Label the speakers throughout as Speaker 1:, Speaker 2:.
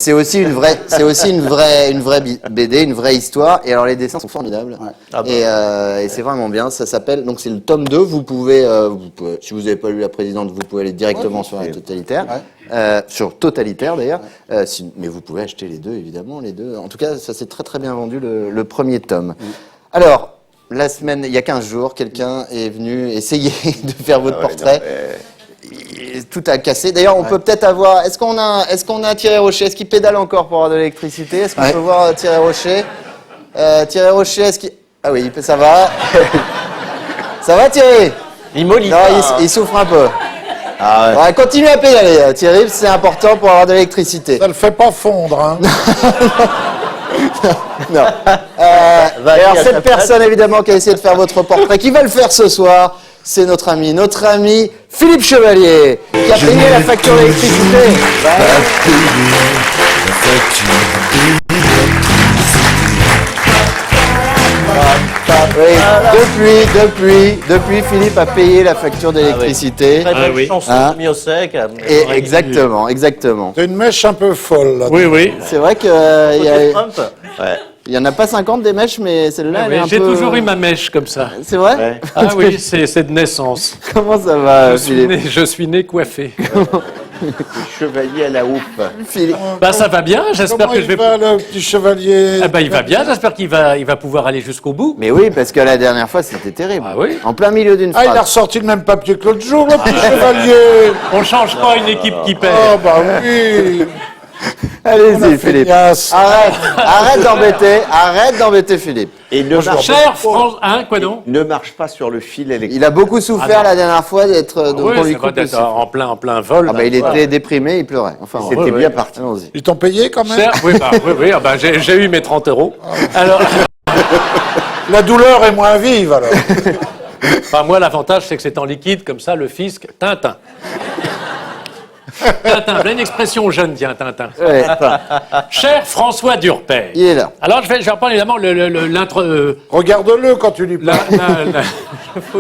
Speaker 1: C'est aussi une vraie BD, une vraie histoire. Et alors les dessins sont formidables. Ouais. Ah bah. Et c'est vraiment bien. Ça s'appelle, donc c'est le tome 2. Vous pouvez, si vous n'avez pas lu La Présidente, vous pouvez aller directement sur la Totalitaire. Ouais. Sur Totalitaire d'ailleurs. Ouais. Mais vous pouvez acheter les deux, évidemment, les deux. En tout cas, ça s'est très très bien vendu le premier tome. Alors, la semaine, il y a 15 jours, quelqu'un est venu essayer de faire votre portrait. Tout a cassé. D'ailleurs, on peut peut-être avoir. Est-ce qu'on a Thierry Rocher? Est-ce qu'il pédale encore pour avoir de l'électricité? Est-ce qu'on peut voir Thierry Rocher? Thierry Rocher, est-ce qu'il. Ah oui, ça va. Ça va, Thierry?
Speaker 2: Il mollit.
Speaker 1: Non, il souffre un peu. Ah ouais. Continue à pédaler, Thierry, c'est important pour avoir de l'électricité.
Speaker 3: Ça le fait pas fondre, hein.
Speaker 1: Non. Alors, cette personne, évidemment, qui a essayé de faire votre portrait, qui va le faire ce soir, c'est notre ami Philippe Chevalier, qui a payé la facture d'électricité. Oui, depuis, Philippe a payé la facture d'électricité.
Speaker 2: Très belle chanson mis au sec.
Speaker 1: Exactement.
Speaker 3: C'est une mèche un peu folle, là.
Speaker 4: Oui.
Speaker 1: C'est vrai que il y en a pas 50 des mèches, mais celle-là, elle est un peu...
Speaker 4: J'ai toujours eu ma mèche comme ça.
Speaker 1: C'est vrai?
Speaker 4: Ah oui, c'est de naissance.
Speaker 1: Comment ça va, Philippe?
Speaker 4: Je suis né coiffé.
Speaker 2: Chevalier à la houppe.
Speaker 4: Bah ça va bien, j'espère que je vais...
Speaker 3: Comment il va, le petit chevalier?
Speaker 4: Ah bah il va bien, j'espère qu'il va pouvoir aller jusqu'au bout.
Speaker 1: Mais oui, parce que la dernière fois, c'était terrible.
Speaker 4: Ah oui?
Speaker 1: En plein milieu d'une phrase.
Speaker 3: Ah, il a ressorti le même papier que l'autre jour, le petit chevalier.
Speaker 4: On change pas une équipe qui perd.
Speaker 3: Oh, bah oui.
Speaker 1: Allez-y, Philippe. Arrête d'embêter Philippe.
Speaker 2: Et ne marche
Speaker 4: Cher France... Hein, quoi donc?
Speaker 2: Ne marche pas sur le fil électrique.
Speaker 1: Il a beaucoup souffert la dernière fois d'être...
Speaker 4: Oui, c'est en plein vol.
Speaker 1: Ah bah, il était déprimé, il pleurait. Enfin,
Speaker 2: c'était bien parti.
Speaker 1: Allons-y.
Speaker 3: Ils t'ont payé quand même?
Speaker 4: Cher, oui, j'ai eu mes 30 €. Alors...
Speaker 3: La douleur est moins vive, alors.
Speaker 4: Enfin, moi, l'avantage, c'est que c'est en liquide, comme ça, le fisc, Tintin. Tintin, j'ai une expression jeune, tiens, Tintin.
Speaker 1: Ouais.
Speaker 4: Cher François Durper.
Speaker 1: Il est là.
Speaker 4: Alors, je vais reprendre évidemment l'intro...
Speaker 3: Regarde-le quand tu lui parles.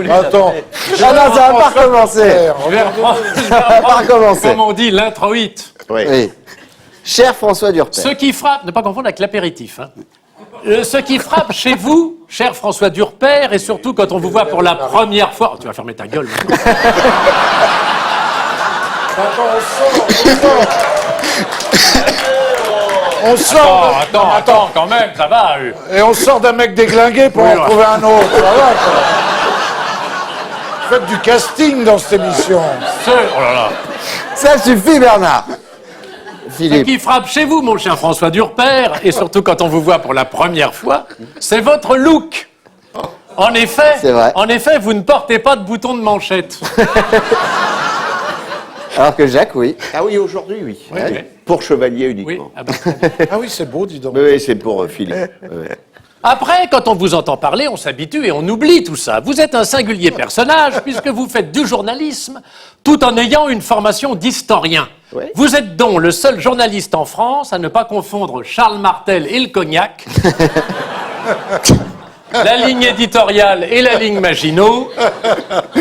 Speaker 3: Attends.
Speaker 1: Ah non, ça va pas recommencer.
Speaker 4: Je vais
Speaker 1: pas recommencer.
Speaker 4: Comme on dit, l'introïte.
Speaker 1: Oui. Cher François Durper.
Speaker 4: Ce qui frappe, ne pas confondre avec l'apéritif, hein. Ce qui frappe chez vous, cher François Durper, et surtout quand on vous voit pour la première fois... Oh, tu vas fermer ta gueule.
Speaker 3: On sort.
Speaker 4: Attends, quand même, ça va.
Speaker 3: Et on sort d'un mec déglingué pour en trouver un autre. Ça va, quoi. Faites du casting dans cette émission.
Speaker 4: Oh là là.
Speaker 1: Ça suffit, Bernard.
Speaker 4: Ce
Speaker 1: Philippe.
Speaker 4: qui frappe chez vous, mon cher François Durper, et surtout quand on vous voit pour la première fois, c'est votre look. En effet, vous ne portez pas de bouton de manchette.
Speaker 1: Alors que Jacques, oui.
Speaker 2: Ah oui, aujourd'hui, oui.
Speaker 4: Oui.
Speaker 2: Pour Chevalier uniquement.
Speaker 4: Oui. Ah bah.
Speaker 3: Ah oui, c'est beau, dis donc.
Speaker 2: Oui, c'est pour Philippe.
Speaker 4: Après, quand on vous entend parler, on s'habitue et on oublie tout ça. Vous êtes un singulier personnage puisque vous faites du journalisme tout en ayant une formation d'historien.
Speaker 2: Ouais.
Speaker 4: Vous êtes donc le seul journaliste en France à ne pas confondre Charles Martel et le cognac, la ligne éditoriale et la ligne Maginot,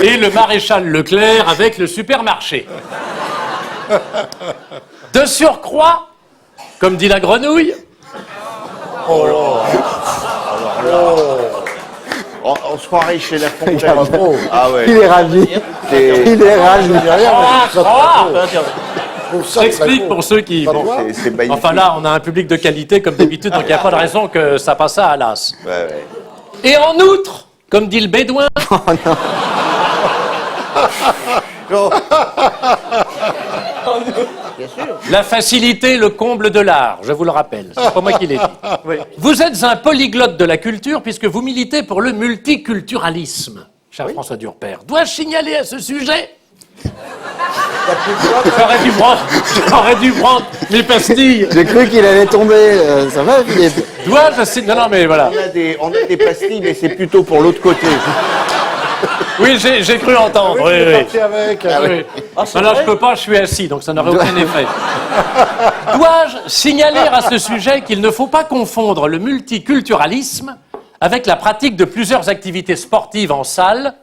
Speaker 4: et le maréchal Leclerc avec le supermarché. De surcroît, comme dit la grenouille...
Speaker 2: On se croirait chez la Fontaine.
Speaker 1: Ah ouais. Il est ravi. Il est ravi.
Speaker 4: J'explique pour ceux qui... Bon,
Speaker 2: c'est magnifique.
Speaker 4: enfin là, on a un public de qualité comme d'habitude, donc il n'y a pas de raison que ça passe à l'as.
Speaker 2: Ouais.
Speaker 4: Et en outre, comme dit le bédouin... La facilité, le comble de l'art, je vous le rappelle. C'est pas moi qui l'ai dit. Oui. Vous êtes un polyglotte de la culture puisque vous militez pour le multiculturalisme, cher François Durper. Dois-je signaler à ce sujet? J'aurais dû prendre mes pastilles.
Speaker 1: J'ai cru qu'il allait tomber. Ça va, Philippe?
Speaker 4: Dois-je... Non, mais voilà.
Speaker 2: On a des pastilles, mais c'est plutôt pour l'autre côté.
Speaker 4: Oui, j'ai cru entendre.
Speaker 3: Oui,
Speaker 4: Oui.
Speaker 3: parti avec.
Speaker 4: Oui. Non, je peux pas, je suis assis, donc ça n'aurait aucun effet. Dois-je signaler à ce sujet qu'il ne faut pas confondre le multiculturalisme avec la pratique de plusieurs activités sportives en salle,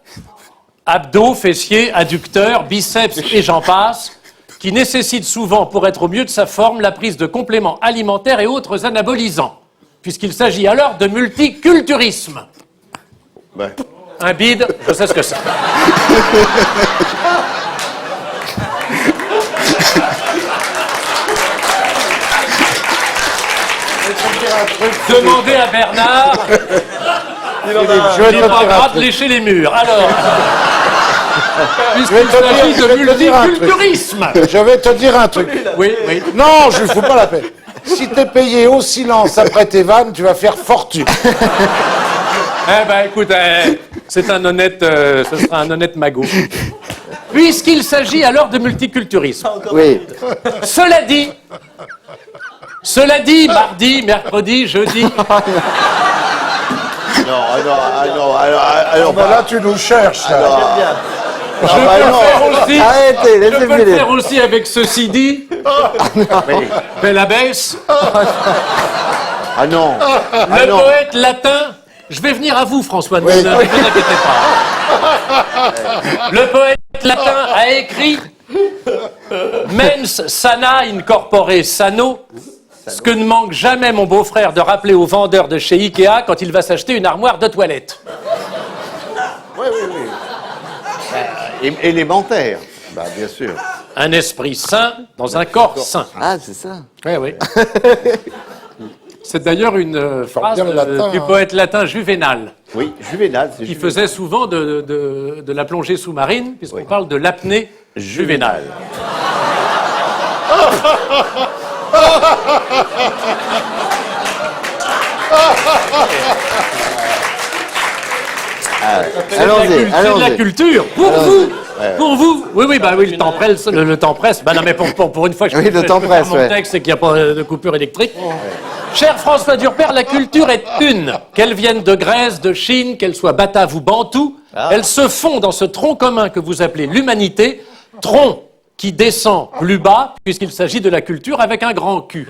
Speaker 4: abdos, fessiers, adducteurs, biceps et j'en passe, qui nécessite souvent, pour être au mieux de sa forme, la prise de compléments alimentaires et autres anabolisants, puisqu'il s'agit alors de multiculturisme.
Speaker 2: Ouais.
Speaker 4: Un bide, je sais ce que c'est. Demandez à Bernard, il n'est pas grave de lécher les murs. Alors, puisqu'il s'agit de multiculturisme.
Speaker 3: Je vais te dire un truc.
Speaker 4: Oui, oui.
Speaker 3: Non, je ne fous pas la peine. Si t'es payé au silence après tes vannes, tu vas faire fortune.
Speaker 4: Eh ben, écoute, c'est un honnête, ce sera un honnête magot. Puisqu'il s'agit alors de multiculturisme.
Speaker 1: Oui.
Speaker 4: Cela dit, mardi, mercredi, jeudi.
Speaker 2: Non, alors,
Speaker 3: Ben là, tu nous cherches. Là.
Speaker 4: Je peux le faire aussi.
Speaker 1: Arrêtez,
Speaker 4: Je
Speaker 1: laissez
Speaker 4: peux le
Speaker 1: filer.
Speaker 4: faire aussi avec ceci dit. Belle abbesse.
Speaker 2: ah non,
Speaker 4: Le poète latin. Je vais venir à vous, François. Ne vous inquiétez pas. Le poète latin a écrit Mens sana in corpore sano. Ce que ne manque jamais mon beau-frère de rappeler au vendeur de chez Ikea quand il va s'acheter une armoire de toilette.
Speaker 2: oui. Élémentaire, bah, bien sûr.
Speaker 4: Un esprit sain dans un corps sain.
Speaker 1: Ah, c'est ça.
Speaker 4: Oui, oui. C'est d'ailleurs une phrase
Speaker 3: bien le latin,
Speaker 4: du poète latin Juvénal,
Speaker 2: Oui, Juvénal, c'est
Speaker 4: qui
Speaker 2: Juvénal.
Speaker 4: faisait souvent de la plongée sous-marine, puisqu'on parle de l'apnée juvénale. C'est de la culture. Pour vous. Pour vous. Oui, bah oui, le temps presse. Le temps presse. Bah non, mais pour une fois, je
Speaker 1: Oui, le temps
Speaker 4: peux faire
Speaker 1: presse,
Speaker 4: mon
Speaker 1: ouais.
Speaker 4: texte et qu'il n'y a pas de coupure électrique. Cher François Durper, la culture est une. Qu'elle vienne de Grèce, de Chine, qu'elle soit batave ou bantou, elle se fond dans ce tronc commun que vous appelez l'humanité, tronc qui descend plus bas, puisqu'il s'agit de la culture avec un grand cul.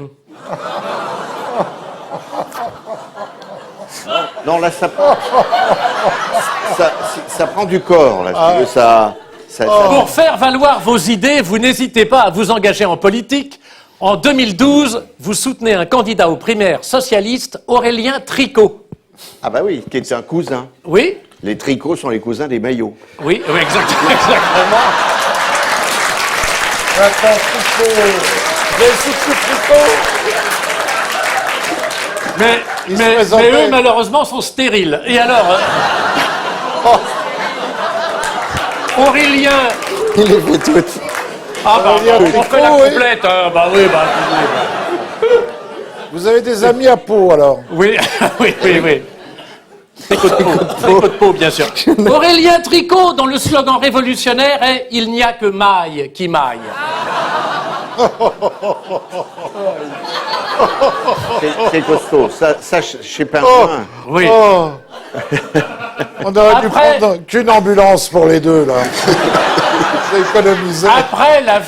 Speaker 2: Non, là, ça prend du corps, là. Si tu veux, ça
Speaker 4: Pour faire valoir vos idées, vous n'hésitez pas à vous engager en politique. En 2012, vous soutenez un candidat aux primaires socialistes, Aurélien Tricot.
Speaker 2: Ah bah oui, qui est un cousin.
Speaker 4: Oui,
Speaker 2: Les tricots sont les cousins des maillots.
Speaker 4: oui, exactement.
Speaker 3: Attends, Tricot. J'ai soutenu Tricot.
Speaker 4: Mais eux, malheureusement, sont stériles. Et alors Aurélien...
Speaker 1: Il les fait toutes.
Speaker 4: Ah bah,
Speaker 3: Aurélien
Speaker 4: on fait la
Speaker 3: Tricot, oui.
Speaker 4: complète. Bah oui, bah...
Speaker 3: Vous avez des amis à Pau, alors?
Speaker 4: Oui, oui. Tricot de peau, bien sûr. Aurélien Tricot, dont le slogan révolutionnaire est « Il n'y a que maille qui maille ».
Speaker 2: C'est costaud. Ça, chez Pingouin.
Speaker 4: Oui.
Speaker 3: Oh. On aurait dû
Speaker 4: Après-
Speaker 3: prendre qu'une ambulance pour les deux, là. J'ai économisé.
Speaker 4: Après la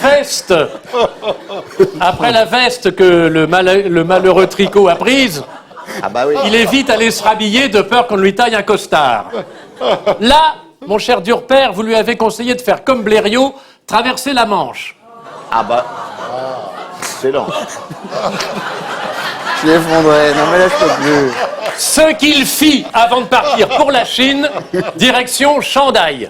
Speaker 4: veste que le malheureux Tricot a prise,
Speaker 2: Ah bah oui.
Speaker 4: il est vite allé se rhabiller de peur qu'on lui taille un costard. Là, mon cher Durper, vous lui avez conseillé de faire comme Blériot, traverser la Manche.
Speaker 2: Ah bah. Excellent.
Speaker 1: Je l'effondrais. Non, mais laisse-toi plus.
Speaker 4: Ce qu'il fit avant de partir pour la Chine, direction Shanghai.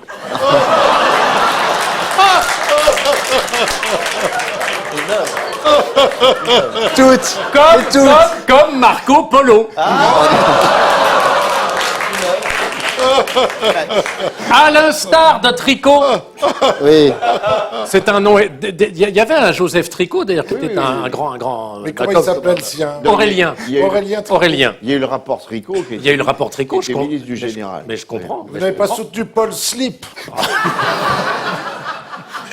Speaker 1: Toutes.
Speaker 4: Comme Marco Polo. À l'instar de Tricot,
Speaker 1: Oui.
Speaker 4: c'est un nom. Il y avait un Joseph Tricot d'ailleurs qui était un grand.
Speaker 3: Mais comment il s'appelait, le sien?
Speaker 4: Aurélien.
Speaker 2: Il y a eu-
Speaker 3: Aurélien Tricot.
Speaker 4: Aurélien.
Speaker 2: Il y a eu le rapport Tricot.
Speaker 4: Il y a eu le rapport Tricot,
Speaker 2: Qui était ministre du Général.
Speaker 4: Mais je comprends.
Speaker 3: Vous n'avez pas soutenu Paul Slip?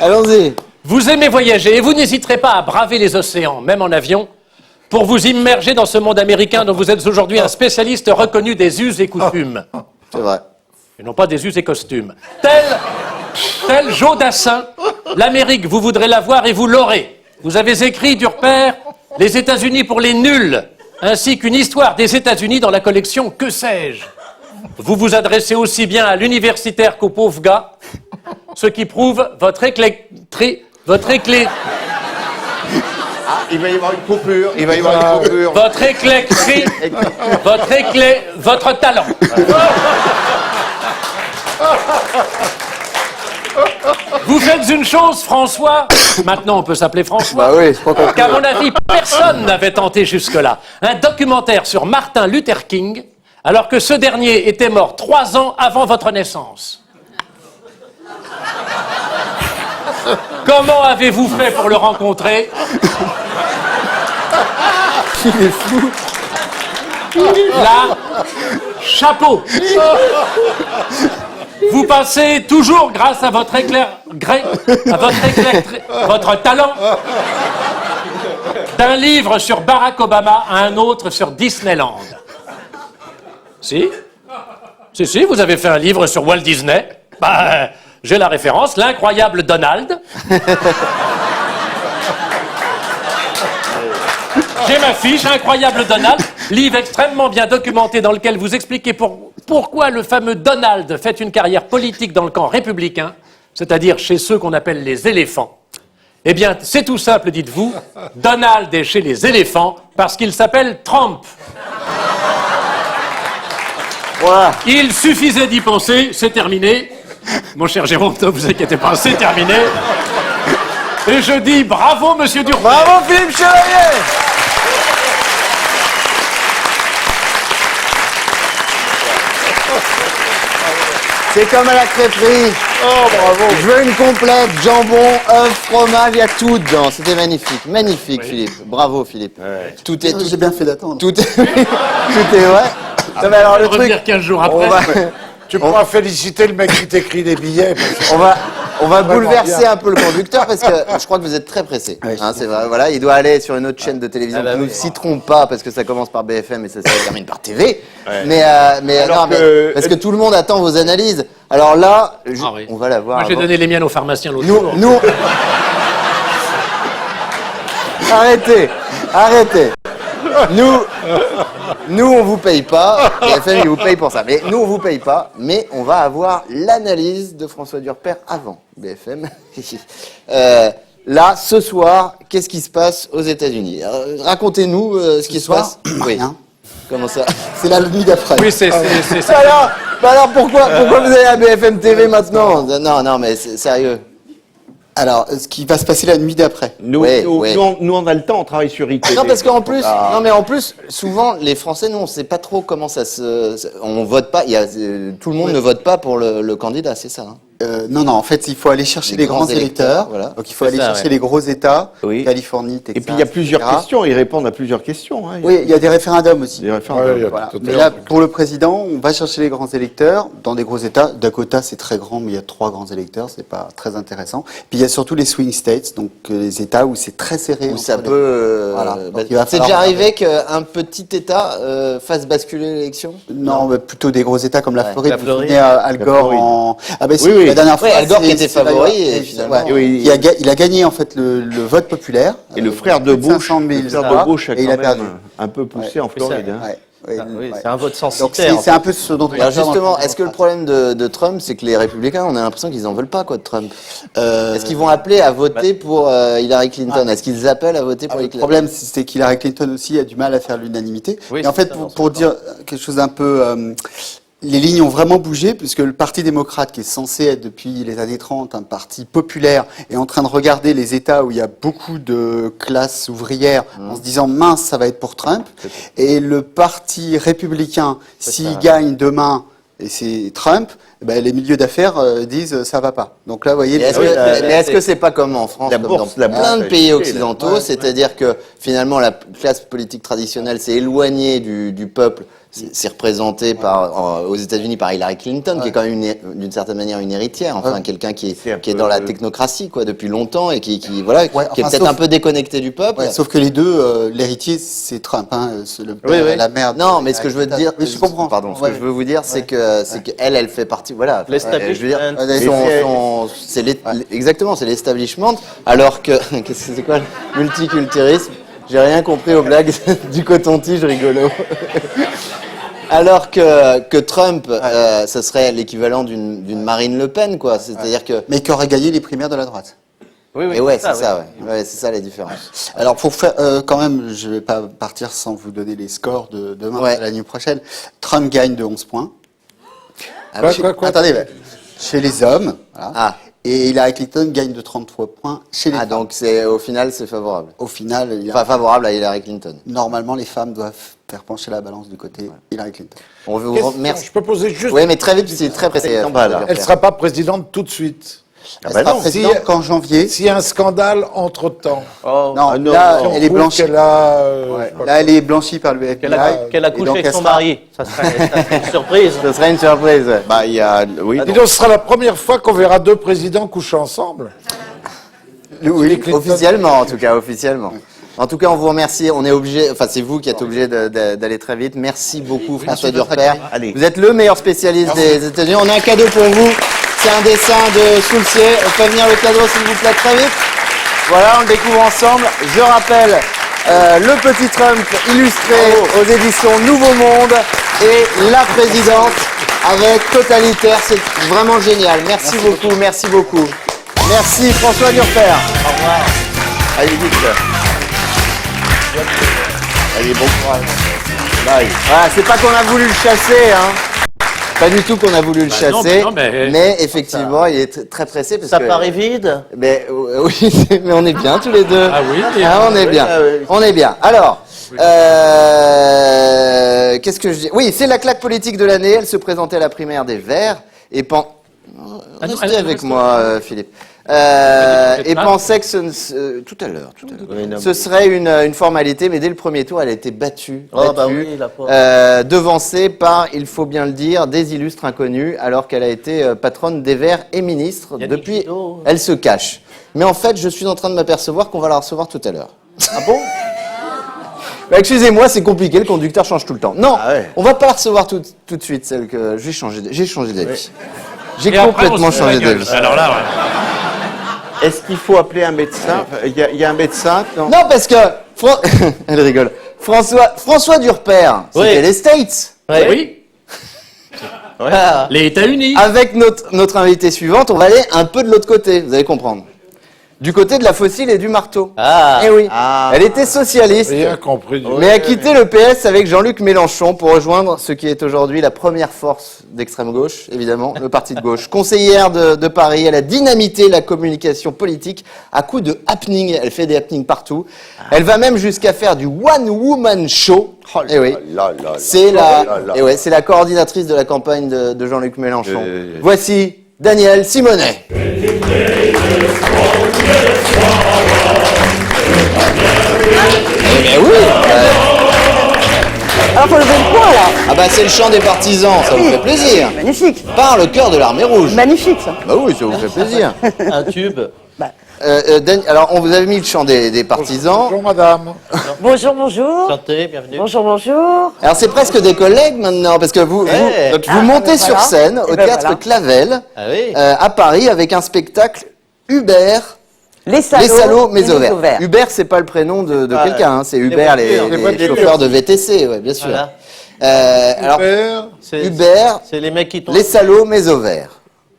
Speaker 1: Allons-y.
Speaker 4: Vous aimez voyager et vous n'hésiterez pas à braver les océans, même en avion, pour vous immerger dans ce monde américain dont vous êtes aujourd'hui un spécialiste reconnu des us et coutumes.
Speaker 1: C'est vrai.
Speaker 4: Et non pas des us et costumes. Tel Joe Dassin, l'Amérique, vous voudrez la voir et vous l'aurez. Vous avez écrit, Durper, les États-Unis pour les nuls, ainsi qu'une histoire des États-Unis dans la collection Que sais-je. Vous vous adressez aussi bien à l'universitaire qu'au pauvre gars, ce qui prouve votre
Speaker 2: Il va y avoir une coupure. Il va y avoir une coupure.
Speaker 4: Votre éclectique, votre talent. Vous faites une chose, François. Maintenant, on peut s'appeler François.
Speaker 1: Bah oui, je crois qu'on
Speaker 4: Qu'à mon avis, personne n'avait tenté jusque-là. Un documentaire sur Martin Luther King, alors que ce dernier était mort 3 ans avant votre naissance. Comment avez-vous fait pour le rencontrer?
Speaker 1: Il est fou.
Speaker 4: Là, chapeau. Vous passez toujours grâce à votre votre talent d'un livre sur Barack Obama à un autre sur Disneyland. Si, vous avez fait un livre sur Walt Disney. Bah, j'ai la référence, l'incroyable Donald. J'ai ma fiche, Incroyable Donald, livre extrêmement bien documenté dans lequel vous expliquez pourquoi le fameux Donald fait une carrière politique dans le camp républicain, c'est-à-dire chez ceux qu'on appelle les éléphants. Eh bien, c'est tout simple, dites-vous, Donald est chez les éléphants parce qu'il s'appelle Trump.
Speaker 1: Voilà.
Speaker 4: Il suffisait d'y penser, c'est terminé. Mon cher Jérôme, ne vous inquiétez pas, c'est terminé. Et je dis bravo, monsieur Durand.
Speaker 1: Bravo, Philippe Chevalier. C'est comme à la crêperie.
Speaker 3: Oh, bravo.
Speaker 1: Je veux une complète, jambon, œuf, fromage, il y a tout dedans. C'était magnifique, magnifique, oui. Philippe. Bravo, Philippe. Ouais. Tout est,
Speaker 5: J'ai bien fait d'attendre.
Speaker 1: Tout est, tout est vrai. Non, mais alors le truc.
Speaker 4: Revenir 15 jours après.
Speaker 3: Tu pourras féliciter le mec qui t'écrit des billets.
Speaker 1: On va bouleverser un peu le conducteur parce que je crois que vous êtes très pressé. Oui, hein, c'est vrai. Voilà, il doit aller sur une autre chaîne de télévision. Nous ne citerons pas parce que ça commence par BFM et ça se termine par TV. Ouais. Mais parce que tout le monde attend vos analyses. Alors là, on va la voir.
Speaker 4: Moi, j'ai donné les miennes au pharmacien l'autre jour.
Speaker 1: Nous. Arrêtez. Nous, on vous paye pas. BFM, il vous paye pour ça. Mais nous, on vous paye pas. Mais on va avoir l'analyse de François Durper avant BFM. Là, ce soir, qu'est-ce qui se passe aux États-Unis? Racontez-nous ce qui se passe. Oui. Comment ça?
Speaker 5: C'est la nuit d'après.
Speaker 4: Oui, c'est.
Speaker 1: Alors pourquoi vous allez à BFM TV maintenant? Non, mais c'est sérieux.
Speaker 5: Alors, ce qui va se passer la nuit d'après.
Speaker 2: Nous, on a le temps, on travaille sur ITV.
Speaker 1: Non, parce qu'en plus, en plus, souvent, les Français, nous, on sait pas trop comment on vote pas. Tout le monde ne vote pas pour le candidat, c'est ça. Hein.
Speaker 5: Non, en fait, il faut aller chercher les grands électeurs. Voilà. Donc, il faut aller chercher les gros États, Californie, Texas.
Speaker 2: Et puis, il y a plusieurs questions, ils répondent à plusieurs questions. Hein.
Speaker 5: Oui, il y a des référendums aussi.
Speaker 2: Des référendums.
Speaker 5: Voilà. Mais là, pour le président, on va chercher les grands électeurs dans des gros États. Dakota, c'est très grand, mais il y a 3 grands électeurs, c'est pas très intéressant. Puis, il y a surtout les swing states, donc les États où c'est très serré.
Speaker 1: Où ça peut... Voilà. C'est déjà arrivé qu'un petit État fasse basculer l'élection?
Speaker 5: Non, mais plutôt des gros États comme la Floride. Vous souvenez Al Gore en... Ah ben si, la dernière fois,
Speaker 1: Al Gore qui était favori et finalement...
Speaker 5: Il a gagné en fait le vote populaire.
Speaker 2: Et le frère de Bush, a
Speaker 5: et il a perdu.
Speaker 2: Un peu poussé en Floride.
Speaker 6: C'est un vote censitaire.
Speaker 5: C'est un peu ce dont on
Speaker 1: Alors justement, est-ce que le problème de Trump, c'est que les républicains, on a l'impression qu'ils en veulent pas de Trump? Est-ce qu'ils vont appeler à voter pour Hillary Clinton? Est-ce qu'ils appellent à voter pour Hillary Clinton?
Speaker 5: Le problème, c'est qu'Hillary Clinton aussi a du mal à faire l'unanimité. Et en fait, pour dire quelque chose d'un peu... les lignes ont vraiment bougé puisque le Parti démocrate, qui est censé être depuis les années 30 un parti populaire, est en train de regarder les États où il y a beaucoup de classes ouvrières en se disant mince, ça va être pour Trump. Et le Parti républicain, s'il gagne demain et c'est Trump, les milieux d'affaires disent ça va pas. Donc là, vous voyez.
Speaker 1: Est-ce que c'est pas comme en France, comme dans plein de pays occidentaux, c'est-à-dire que finalement la classe politique traditionnelle s'est éloignée du peuple. C'est représenté aux États-Unis par Hillary Clinton, qui est quand même d'une certaine manière une héritière, enfin quelqu'un qui est dans la technocratie depuis longtemps et qui est peut-être un peu déconnecté du peuple.
Speaker 5: Sauf que les deux, l'héritier c'est Trump, la merde.
Speaker 1: Non, mais ce que je veux dire,
Speaker 5: je comprends.
Speaker 1: Pardon, ce que je veux vous dire, c'est qu'elle fait partie, voilà. Je veux dire, exactement, c'est l'establishment, alors que c'est quoi le multiculturalisme? J'ai rien compris aux blagues du coton-tige rigolo. Alors que Trump, ça serait l'équivalent d'une Marine Le Pen, quoi. C'est-à-dire que...
Speaker 5: Mais qui aurait gagné les primaires de la droite.
Speaker 6: Oui, oui,
Speaker 1: Et ouais,
Speaker 6: c'est
Speaker 1: c'est
Speaker 6: ça,
Speaker 1: ça, ouais. Ouais, c'est ça la différence.
Speaker 5: Alors pour faire, quand même, je vais pas partir sans vous donner les scores de demain,
Speaker 1: Ouais.
Speaker 5: de la nuit prochaine. Trump gagne de 11 points.
Speaker 1: Ah, oui.
Speaker 5: Attendez, chez les hommes. Voilà.
Speaker 1: Ah.
Speaker 5: Et Hillary Clinton gagne de 33 points chez les
Speaker 1: Ah,
Speaker 5: femmes.
Speaker 1: donc au final, c'est favorable.
Speaker 5: Au final,
Speaker 1: Enfin, favorable à Hillary Clinton.
Speaker 5: normalement, les femmes doivent faire pencher la balance du côté Hillary Clinton.
Speaker 1: On veut vous
Speaker 3: Question,
Speaker 1: remercier.
Speaker 3: je peux poser juste...
Speaker 1: Oui, mais très vite, c'est très pressé.
Speaker 3: Elle ne sera pas présidente tout de suite.
Speaker 5: Elle sera présidente
Speaker 3: Si-
Speaker 5: qu'en janvier.
Speaker 3: S'il y a un scandale entre-temps.
Speaker 6: Oh,
Speaker 5: Non,
Speaker 2: non,
Speaker 5: là,
Speaker 3: Si on
Speaker 5: elle est
Speaker 3: trouve
Speaker 5: blanchie.
Speaker 3: qu'elle a,
Speaker 5: Là, elle est blanchie par le FBI.
Speaker 6: qu'elle a
Speaker 5: Et
Speaker 6: couché
Speaker 5: donc,
Speaker 6: avec
Speaker 5: elle
Speaker 6: son
Speaker 5: sera-
Speaker 6: mari. Ça serait une surprise.
Speaker 1: Ce serait une surprise. Ouais.
Speaker 2: Bah, il y a, oui.
Speaker 3: Dis donc, ce sera la première fois qu'on verra deux présidents coucher ensemble.
Speaker 5: Oui,
Speaker 3: Clinton.
Speaker 1: Officiellement, en tout cas, officiellement. En tout cas, on vous remercie. On est obligé, enfin, c'est vous qui êtes obligé d'aller très vite. Merci beaucoup, François Durper.
Speaker 2: Allez.
Speaker 1: Vous êtes le meilleur spécialiste des États-Unis. On a un cadeau pour vous. C'est un dessin de Soulcier. On fait venir le cadeau, s'il vous plaît, très vite. Voilà, on le découvre ensemble. Je rappelle le petit Trump illustré aux éditions Nouveau Monde et la présidente avec Totalitaire. C'est vraiment génial. Merci beaucoup, merci beaucoup. Merci François Durper.
Speaker 6: Au revoir.
Speaker 2: Allez, vite. Allez, bon courage. Bye.
Speaker 1: Voilà, c'est pas qu'on a voulu le chasser, hein. Pas du tout qu'on a voulu le
Speaker 4: non,
Speaker 1: chasser,
Speaker 4: non, mais-
Speaker 1: mais effectivement, il est très pressé parce
Speaker 6: Ça
Speaker 1: que.
Speaker 6: paraît vide.
Speaker 1: Mais oui, mais on est bien tous les deux.
Speaker 4: Ah oui,
Speaker 1: Ah, on est
Speaker 2: oui,
Speaker 1: bien.
Speaker 2: oui.
Speaker 1: On est bien. Alors, qu'est-ce que je dis? Oui, c'est la claque politique de l'année. Elle se présentait à la primaire des Verts et Restez
Speaker 4: allez,
Speaker 1: avec
Speaker 4: restez.
Speaker 1: moi, Philippe. Et pensait que tout à l'heure,
Speaker 2: Oui, non,
Speaker 1: ce serait une formalité, mais dès le premier tour, elle a été battue,
Speaker 6: Oh, bah
Speaker 1: battue,
Speaker 6: oui, la pauvre.
Speaker 1: devancée par, il faut bien le dire, des illustres inconnus, alors qu'elle a été patronne des Verts et ministre.
Speaker 6: Yannick
Speaker 1: Depuis,
Speaker 6: Jadot.
Speaker 1: elle se cache. Mais en fait, je suis en train de m'apercevoir qu'on va la recevoir tout à l'heure.
Speaker 6: Ah bon?
Speaker 1: Bah, excusez-moi, c'est compliqué, le conducteur change tout le temps. Non,
Speaker 2: Ah ouais.
Speaker 1: on va pas la recevoir tout de suite, celle que j'ai changé d'avis. J'ai
Speaker 4: Et après, on
Speaker 1: complètement
Speaker 4: se fait la
Speaker 1: changé
Speaker 4: gueule.
Speaker 1: d'avis.
Speaker 4: Alors là, ouais.
Speaker 2: Est-ce qu'il faut appeler un médecin? Il y a un médecin? Non.
Speaker 1: Non, parce que elle rigole. François Durper,
Speaker 6: Oui.
Speaker 1: c'était les States.
Speaker 6: Ouais.
Speaker 4: Oui,
Speaker 6: Ah.
Speaker 4: les États-Unis.
Speaker 1: Avec notre invitée suivante, on va aller un peu de l'autre côté, vous allez comprendre. Du côté de la fossile et du marteau.
Speaker 6: Ah.
Speaker 1: Eh oui.
Speaker 2: Ah.
Speaker 1: Elle était socialiste,
Speaker 3: Rien compris.
Speaker 1: mais a quitté le PS avec Jean-Luc Mélenchon pour rejoindre ce qui est aujourd'hui la première force d'extrême gauche, évidemment, le parti de gauche. Conseillère de Paris, elle a dynamité la communication politique à coup de happening. Elle fait des happenings partout. Elle va même jusqu'à faire du one-woman show.
Speaker 2: Oh
Speaker 1: Eh oui.
Speaker 2: là là là.
Speaker 1: C'est
Speaker 2: Oh là là.
Speaker 1: et ouais, c'est la coordinatrice de la campagne de Jean-Luc Mélenchon.
Speaker 2: Euh.
Speaker 1: Voici Danielle Simonet. Eh ben oui.
Speaker 7: Alors, faut lever le poing, là.
Speaker 1: Ah bah c'est le chant des partisans, ça vous fait plaisir.
Speaker 7: Magnifique.
Speaker 1: Par le cœur de l'armée rouge.
Speaker 7: Magnifique, ça.
Speaker 1: Bah oui, ça vous fait plaisir.
Speaker 6: Un tube.
Speaker 1: Alors on vous avait mis le chant des partisans.
Speaker 3: Bonjour madame.
Speaker 7: Bonjour, bonjour.
Speaker 6: Santé, bienvenue.
Speaker 7: Bonjour, bonjour.
Speaker 1: Alors c'est presque des collègues maintenant, parce que vous montez
Speaker 7: ben
Speaker 1: sur
Speaker 7: voilà.
Speaker 1: scène au
Speaker 7: Eh ben
Speaker 1: théâtre
Speaker 7: voilà.
Speaker 1: Clavel
Speaker 6: Ah oui.
Speaker 1: à Paris avec un spectacle Hubert.
Speaker 7: Les salauds,
Speaker 1: Les salauds, mais
Speaker 7: et
Speaker 1: au
Speaker 7: les
Speaker 1: vert.
Speaker 7: ovaires.
Speaker 1: Hubert, c'est pas le prénom de
Speaker 6: Ah,
Speaker 1: quelqu'un, hein, c'est
Speaker 6: les
Speaker 1: Hubert,
Speaker 6: voitures,
Speaker 1: les
Speaker 3: voitures.
Speaker 1: chauffeurs de VTC, ouais, bien sûr.
Speaker 6: Voilà.
Speaker 1: Alors,
Speaker 3: Père,
Speaker 6: C'est-
Speaker 1: Hubert,
Speaker 6: C'est les mecs qui tombent.
Speaker 1: les salauds, mais au vert.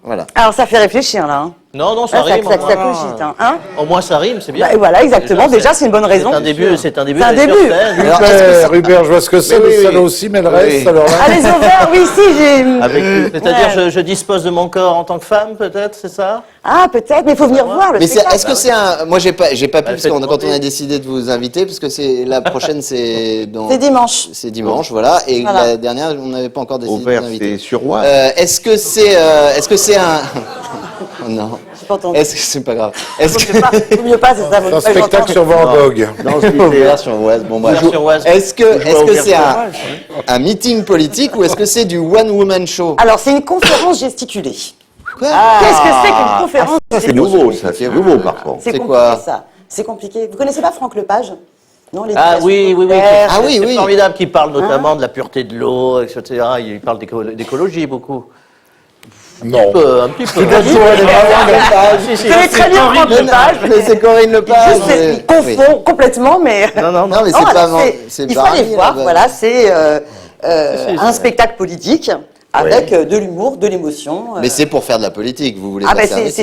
Speaker 1: Voilà.
Speaker 7: Alors, ça fait réfléchir, là. Hein.
Speaker 6: Non, ça
Speaker 7: Ah,
Speaker 6: rime.
Speaker 7: ça
Speaker 6: au moins.
Speaker 7: cogite, hein.
Speaker 6: Au moins, ça rime, c'est bien.
Speaker 7: Bah, voilà, exactement. Déjà, c'est une bonne raison.
Speaker 6: C'est un début. C'est un début.
Speaker 7: C'est un
Speaker 6: d'aller sur
Speaker 7: début.
Speaker 6: scène.
Speaker 1: Alors, est-ce que ça-
Speaker 3: Hubert, je vois ce que c'est,
Speaker 2: Mais
Speaker 3: le
Speaker 2: oui,
Speaker 3: salaud
Speaker 2: oui.
Speaker 3: aussi, mais le
Speaker 2: Oui.
Speaker 3: reste, alors là.
Speaker 7: Ah, les ovaires, oui, si, j'ai...
Speaker 6: C'est-à-dire,
Speaker 7: Ouais.
Speaker 6: je dispose de mon corps en tant que femme, peut-être, c'est ça?
Speaker 7: Ah, peut-être, mais il faut venir voir le
Speaker 1: Mais
Speaker 7: spectacle.
Speaker 1: est-ce que c'est un. Moi, j'ai pas pu, parce que
Speaker 6: faites
Speaker 1: quand on a
Speaker 6: demander.
Speaker 1: décidé de vous inviter, parce que c'est la prochaine, c'est dans.
Speaker 7: C'est dimanche.
Speaker 1: C'est dimanche, voilà. Et
Speaker 7: Voilà.
Speaker 1: la dernière, on n'avait pas encore
Speaker 2: Au
Speaker 1: décidé de
Speaker 2: vert,
Speaker 1: vous inviter.
Speaker 2: c'est sur Oise.
Speaker 1: Est-ce que c'est un. Oh non.
Speaker 7: J'ai pas entendu.
Speaker 1: Est-ce que c'est pas grave. Est-ce que.
Speaker 7: Vaut mieux pas, c'est ça. vaut
Speaker 3: C'est
Speaker 7: mieux
Speaker 3: un
Speaker 7: pas,
Speaker 3: spectacle sur
Speaker 7: j'entends.
Speaker 3: Van Gogh.
Speaker 2: Non,
Speaker 1: Au
Speaker 2: c'était-
Speaker 1: vert sur Oise. Bon, bref.
Speaker 6: Sur Oise.
Speaker 1: Est-ce que c'est
Speaker 6: Ouvert
Speaker 1: un meeting politique ou est-ce que c'est du one-woman show?
Speaker 7: Alors, c'est une conférence gesticulée.
Speaker 1: Quoi
Speaker 7: Qu'est-ce que c'est qu'une conférence
Speaker 2: C'est nouveau, ça. C'est nouveau, par contre.
Speaker 7: C'est
Speaker 1: C'est
Speaker 7: compliqué,
Speaker 1: quoi
Speaker 7: ça. C'est compliqué. Vous connaissez pas Franck Lepage? Non,
Speaker 6: Ah
Speaker 7: l'éducation
Speaker 6: oui.
Speaker 7: populaire.
Speaker 1: Ah oui,
Speaker 6: C'est
Speaker 1: oui.
Speaker 6: formidable qu'il parle notamment de la pureté de l'eau, etc. Il parle d'écologie beaucoup.
Speaker 3: Non.
Speaker 6: Un petit peu. Si, si.
Speaker 7: Je connais très bien Franck Lepage.
Speaker 1: Mais c'est Corinne Lepage.
Speaker 7: Je sais, il confond complètement, mais...
Speaker 1: Non, mais c'est
Speaker 7: Non,
Speaker 1: pas.
Speaker 7: alors,
Speaker 1: C'est
Speaker 7: il faut
Speaker 1: Paris,
Speaker 7: aller voir,
Speaker 1: là-bas.
Speaker 7: voilà, c'est
Speaker 6: Si,
Speaker 7: un
Speaker 6: c'est-
Speaker 7: spectacle politique avec de l'humour, de l'émotion.
Speaker 1: Mais c'est pour faire de la politique, vous voulez
Speaker 7: Ah,
Speaker 1: passer
Speaker 7: ben
Speaker 1: un
Speaker 7: c'est
Speaker 1: message.